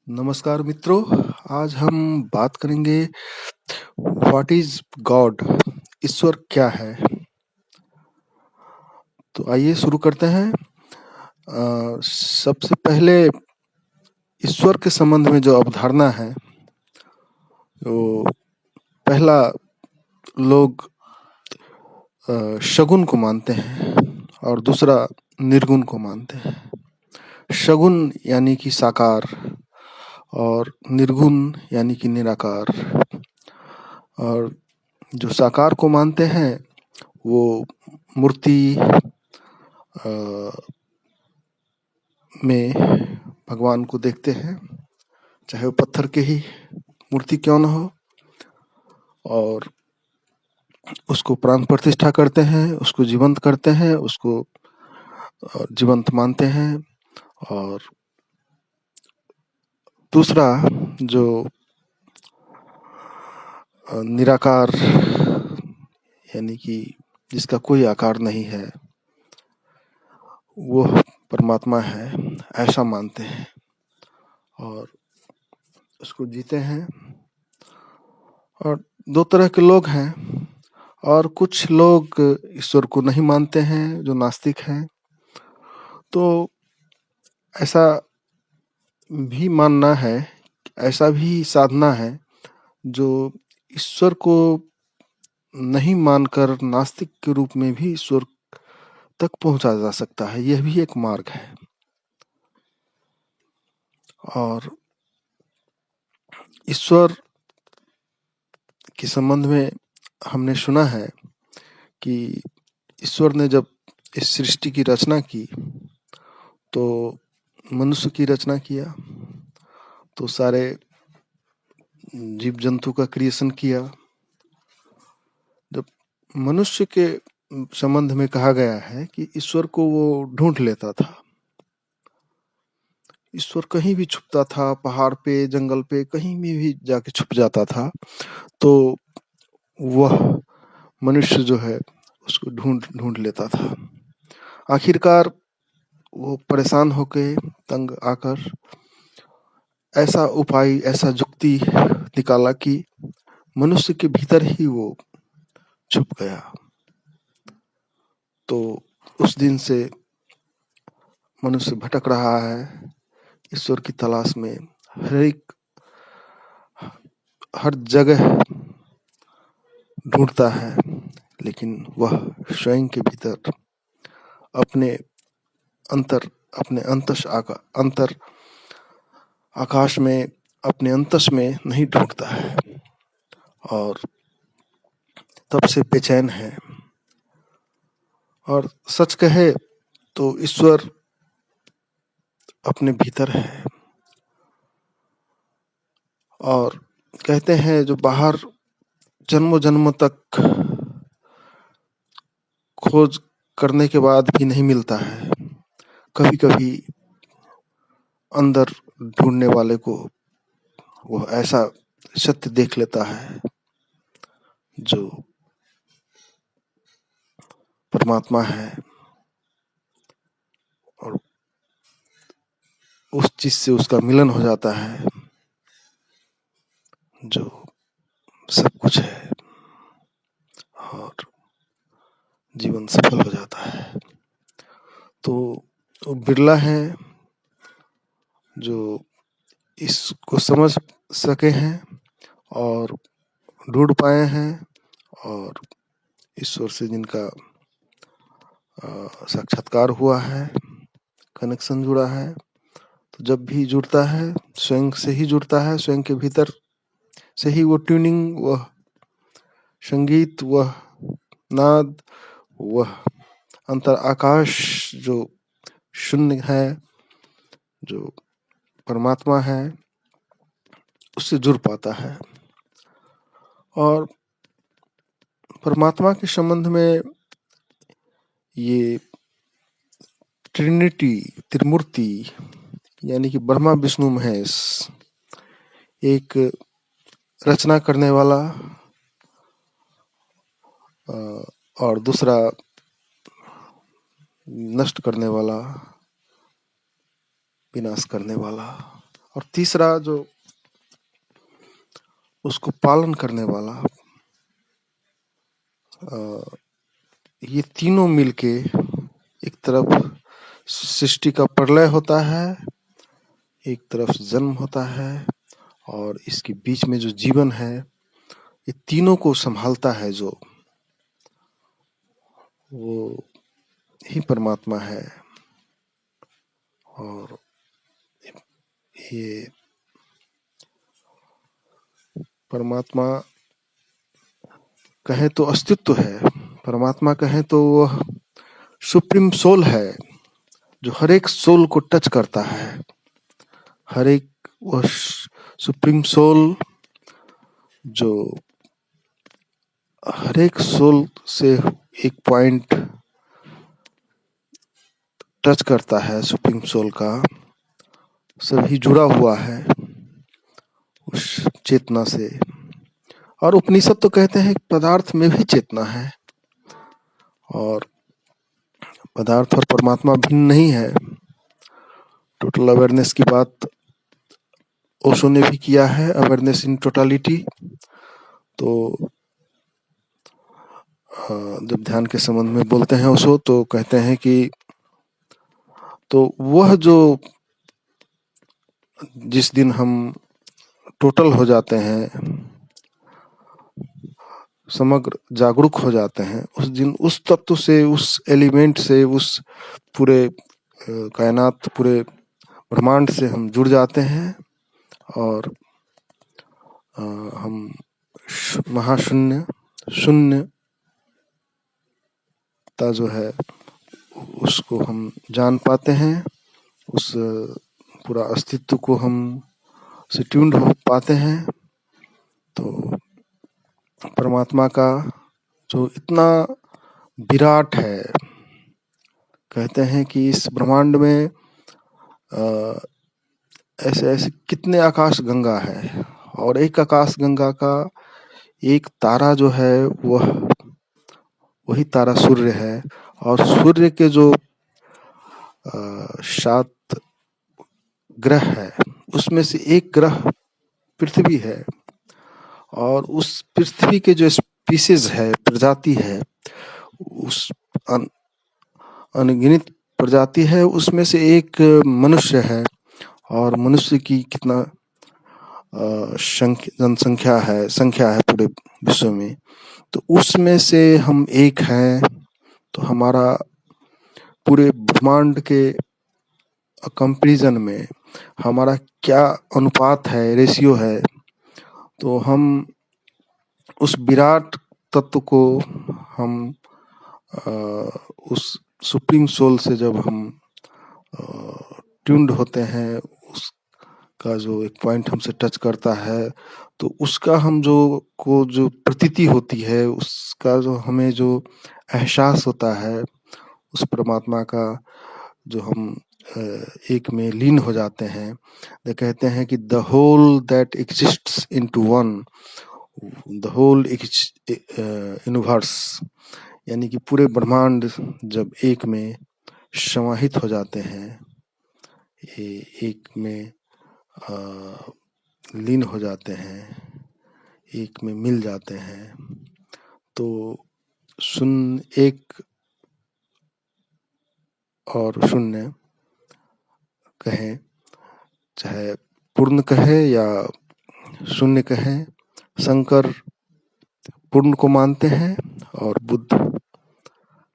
नमस्कार मित्रों, आज हम बात करेंगे व्हाट इज गॉड, ईश्वर क्या है। तो आइए शुरू करते हैं। सबसे पहले ईश्वर के संबंध में जो अवधारणा है, तो पहला लोग शगुन को मानते हैं और दूसरा निर्गुण को मानते हैं। शगुन यानी कि साकार और निर्गुण यानी कि निराकार। और जो साकार को मानते हैं वो मूर्ति में भगवान को देखते हैं, चाहे वो पत्थर के ही मूर्ति क्यों न हो, और उसको प्राण प्रतिष्ठा करते हैं, उसको जीवंत करते हैं, उसको जीवंत मानते हैं। और दूसरा जो निराकार यानी कि जिसका कोई आकार नहीं है, वो परमात्मा है, ऐसा मानते हैं और उसको जीते हैं। और दो तरह के लोग हैं, और कुछ लोग ईश्वर को नहीं मानते हैं, जो नास्तिक हैं। तो ऐसा भी मानना है, ऐसा भी साधना है जो ईश्वर को नहीं मानकर नास्तिक के रूप में भी ईश्वर तक पहुंचा जा सकता है। यह भी एक मार्ग है। और ईश्वर के संबंध में हमने सुना है कि ईश्वर ने जब इस सृष्टि की रचना की तो मनुष्य की रचना किया, तो सारे जीव जंतु का क्रिएशन किया। जब मनुष्य के संबंध में कहा गया है कि ईश्वर को वो ढूंढ लेता था, ईश्वर कहीं भी छुपता था, पहाड़ पे, जंगल पे, कहीं में भी जाके छुप जाता था, तो वह मनुष्य जो है उसको ढूंढ ढूंढ लेता था। आखिरकार वो परेशान होके, तंग आकर ऐसा उपाय, ऐसा जुक्ति निकाला कि मनुष्य के भीतर ही वो छुप गया। तो उस दिन से मनुष्य भटक रहा है ईश्वर की तलाश में, हर जगह ढूंढता है, लेकिन वह स्वयं के भीतर अपने अंतर आकाश में, अपने अंतस में नहीं ढूंढता है, और तब से बेचैन है। और सच कहे तो ईश्वर अपने भीतर है। और कहते हैं जो बाहर जन्मों जन्मों तक खोज करने के बाद भी नहीं मिलता है, कभी कभी अंदर ढूंढने वाले को वो ऐसा सत्य देख लेता है जो परमात्मा है, और उस चीज से उसका मिलन हो जाता है जो सब कुछ है, और जीवन सफल हो जाता है। तो बिरला है जो इसको समझ सके हैं और ढूंढ पाए हैं, और ईश्वर से जिनका साक्षात्कार हुआ है, कनेक्शन जुड़ा है। तो जब भी जुड़ता है, स्वयं से ही जुड़ता है, स्वयं के भीतर से ही वो ट्यूनिंग, वह संगीत, वह नाद, वह अंतर आकाश जो शून्य है, जो परमात्मा है, उससे जुड़ पाता है। और परमात्मा के संबंध में ये ट्रिनिटी, त्रिमूर्ति यानी कि ब्रह्मा विष्णु महेश, एक रचना करने वाला और दूसरा नष्ट करने वाला, विनाश करने वाला, और तीसरा जो उसको पालन करने वाला, ये तीनों मिलके एक तरफ सृष्टि का प्रलय होता है, एक तरफ जन्म होता है, और इसके बीच में जो जीवन है, ये तीनों को संभालता है, जो वो ही परमात्मा है। और ये परमात्मा कहें तो अस्तित्व है, परमात्मा कहें तो वह सुप्रीम सोल है, जो हर एक सोल को टच करता है। हर एक वह सुप्रीम सोल जो हर एक सोल से एक पॉइंट टच करता है, सुप्रीम सोल का सभी जुड़ा हुआ है उस चेतना से। और उपनिषद तो कहते हैं पदार्थ में भी चेतना है, और पदार्थ और परमात्मा भिन्न नहीं है। टोटल अवेयरनेस की बात ओशो ने भी किया है, अवेयरनेस इन टोटालिटी। तो जब ध्यान के संबंध में बोलते हैं ओशो, तो कहते हैं कि तो वह जो जिस दिन हम टोटल हो जाते हैं, समग्र जागरूक हो जाते हैं, उस दिन उस तत्व से, उस एलिमेंट से, उस पूरे कायनात, पूरे ब्रह्मांड से हम जुड़ जाते हैं, और हम महाशून्य शून्यता जो है उसको हम जान पाते हैं। उस पूरा अस्तित्व को हम से ट्यून्ड हो पाते हैं। तो परमात्मा का जो इतना विराट है, कहते हैं कि इस ब्रह्मांड में ऐसे ऐसे कितने आकाश गंगा है, और एक आकाश गंगा का एक तारा जो है वही तारा सूर्य है। और सूर्य के जो 7 ग्रह है, उसमें से एक ग्रह पृथ्वी है, और उस पृथ्वी के जो स्पीसीज है, प्रजाति है, उस अनगिनत प्रजाति है, उसमें से एक मनुष्य है। और मनुष्य की कितना जनसंख्या है, संख्या है पूरे विश्व में, तो उसमें से हम एक हैं। तो हमारा पूरे ब्रह्मांड के कंपैरिजन में हमारा क्या अनुपात है, रेशियो है। तो हम उस विराट तत्व को हम उस सुप्रीम सोल से जब हम ट्यून्ड होते हैं, उसका जो एक पॉइंट हमसे टच करता है, तो उसका हम जो प्रतीति होती है, उसका जो हमें जो एहसास होता है, उस परमात्मा का जो हम एक में लीन हो जाते हैं। वे कहते हैं कि the whole that exists into one, the whole universe, यानी कि पूरे ब्रह्मांड जब एक में समाहित हो जाते हैं, एक में लीन हो जाते हैं, एक में मिल जाते हैं, तो एक और शून्य कहें, चाहे पूर्ण कहे या शून्य कहें, शंकर पूर्ण को मानते हैं और बुद्ध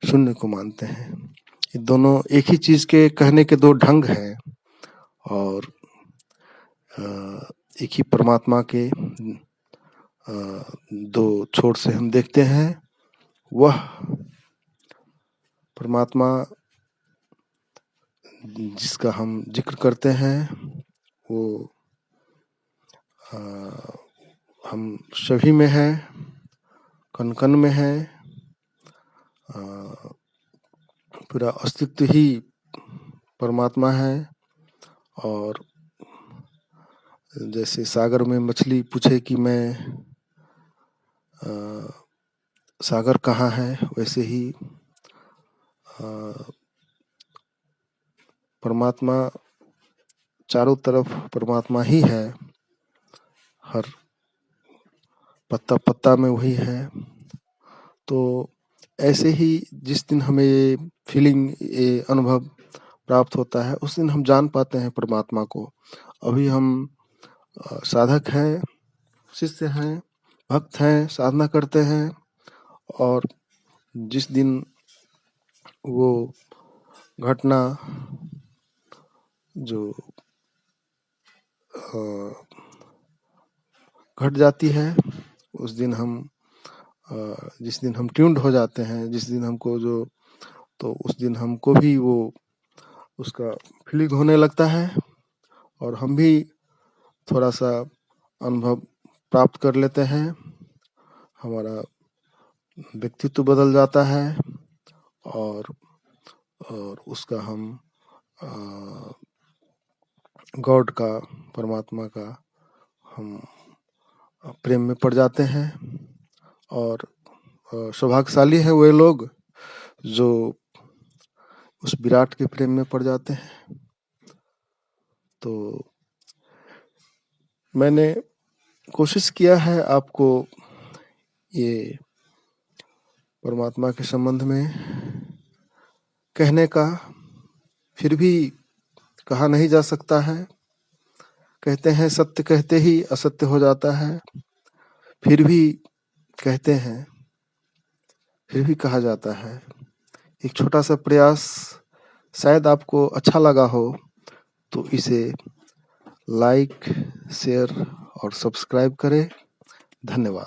शून्य को मानते हैं। ये दोनों एक ही चीज के कहने के दो ढंग हैं, और एक ही परमात्मा के दो छोर से हम देखते हैं। वह परमात्मा जिसका हम जिक्र करते हैं, वो हम सभी में है, कण कण में है। पूरा अस्तित्व ही परमात्मा है। और जैसे सागर में मछली पूछे कि मैं सागर कहाँ है, वैसे ही परमात्मा चारों तरफ परमात्मा ही है, हर पत्ता पत्ता में वही है। तो ऐसे ही जिस दिन हमें ये फीलिंग, ये अनुभव प्राप्त होता है, उस दिन हम जान पाते हैं परमात्मा को। अभी हम साधक हैं, शिष्य हैं, भक्त हैं, साधना करते हैं, और जिस दिन वो घटना जो घट जाती है, उस दिन हम जिस दिन हम ट्यून्ड हो जाते हैं, जिस दिन हमको तो उस दिन हमको भी वो उसका फीलिंग होने लगता है, और हम भी थोड़ा सा अनुभव प्राप्त कर लेते हैं। हमारा व्यक्तित्व बदल जाता है, और उसका हम गॉड का, परमात्मा का हम प्रेम में पड़ जाते हैं। और सौभाग्यशाली हैं वे लोग जो उस विराट के प्रेम में पड़ जाते हैं। तो मैंने कोशिश किया है आपको ये परमात्मा के संबंध में कहने का, फिर भी कहा नहीं जा सकता है। कहते हैं सत्य कहते ही असत्य हो जाता है, फिर भी कहते हैं, फिर भी कहा जाता है। एक छोटा सा प्रयास, शायद आपको अच्छा लगा हो, तो इसे लाइक, शेयर और सब्सक्राइब करें। धन्यवाद।